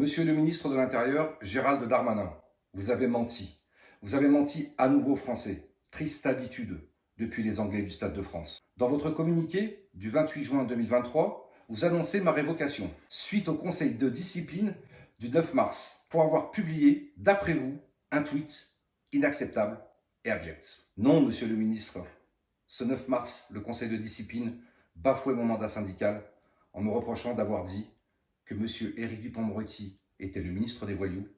Monsieur le ministre de l'Intérieur, Gérald Darmanin, vous avez menti. Vous avez menti à nouveau aux Français. Triste habitude depuis les Anglais du Stade de France. Dans votre communiqué du 28 juin 2023, vous annoncez ma révocation suite au conseil de discipline du 9 mars pour avoir publié, d'après vous, un tweet inacceptable et abject. Non, monsieur le ministre, ce 9 mars, le conseil de discipline bafouait mon mandat syndical en me reprochant d'avoir dit que M. Éric Dupond-Moretti était le ministre des voyous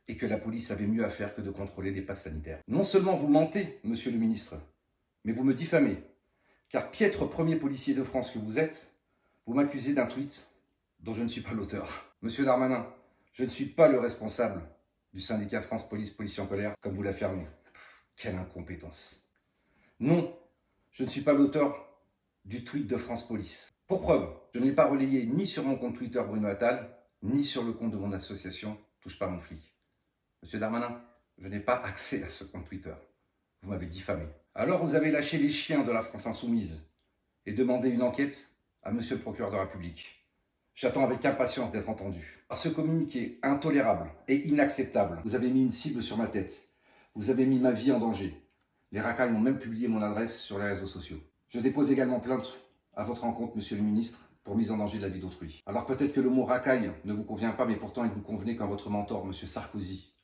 et que la police avait mieux à faire que de contrôler des passes sanitaires. Non seulement vous mentez, monsieur le ministre, mais vous me diffamez, car piètre premier policier de France que vous êtes, vous m'accusez d'un tweet dont je ne suis pas l'auteur. Monsieur Darmanin, je ne suis pas le responsable du syndicat France Police Policiers en colère, comme vous l'affirmez. Quelle incompétence. Non, je ne suis pas l'auteur du tweet de France Police. Pour preuve, je ne l'ai pas relayé ni sur mon compte Twitter Bruno Attal, ni sur le compte de mon association Touche pas mon flic. Monsieur Darmanin, je n'ai pas accès à ce compte Twitter. Vous m'avez diffamé. Alors vous avez lâché les chiens de la France insoumise et demandé une enquête à monsieur le procureur de la République. J'attends avec impatience d'être entendu. À ce communiqué intolérable et inacceptable, vous avez mis une cible sur ma tête. Vous avez mis ma vie en danger. Les racailles ont même publié mon adresse sur les réseaux sociaux. Je dépose également plainte à votre encontre, monsieur le ministre, pour mise en danger de la vie d'autrui. Alors peut-être que le mot racaille ne vous convient pas, mais pourtant il vous convenait quand votre mentor, monsieur Sarkozy,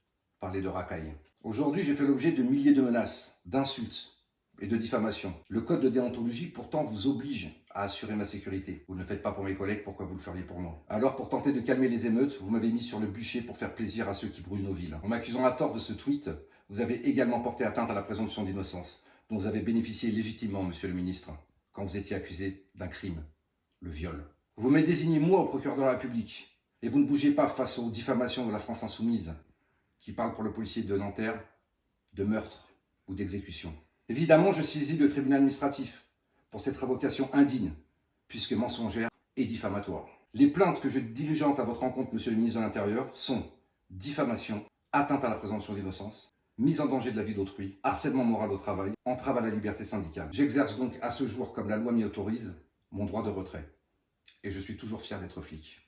parlait de racaille. Aujourd'hui, j'ai fait l'objet de milliers de menaces, d'insultes et de diffamations. Le code de déontologie pourtant vous oblige à assurer ma sécurité. Vous ne le faites pas pour mes collègues, pourquoi vous le feriez pour moi? Alors pour tenter de calmer les émeutes, vous m'avez mis sur le bûcher pour faire plaisir à ceux qui brûlent nos villes. En m'accusant à tort de ce tweet, vous avez également porté atteinte à la présomption d'innocence, dont vous avez bénéficié légitimement, monsieur le ministre, quand vous étiez accusé d'un crime, le viol. Vous me désignez moi au procureur de la République, et vous ne bougez pas face aux diffamations de la France insoumise, qui parle pour le policier de Nanterre de meurtre ou d'exécution. Évidemment, je saisis le tribunal administratif pour cette révocation indigne, puisque mensongère et diffamatoire. Les plaintes que je diligente à votre encontre, monsieur le ministre de l'Intérieur, sont diffamation, atteinte à la présomption d'innocence, mise en danger de la vie d'autrui, harcèlement moral au travail, entrave à la liberté syndicale. J'exerce donc à ce jour, comme la loi m'y autorise, mon droit de retrait. Et je suis toujours fier d'être flic.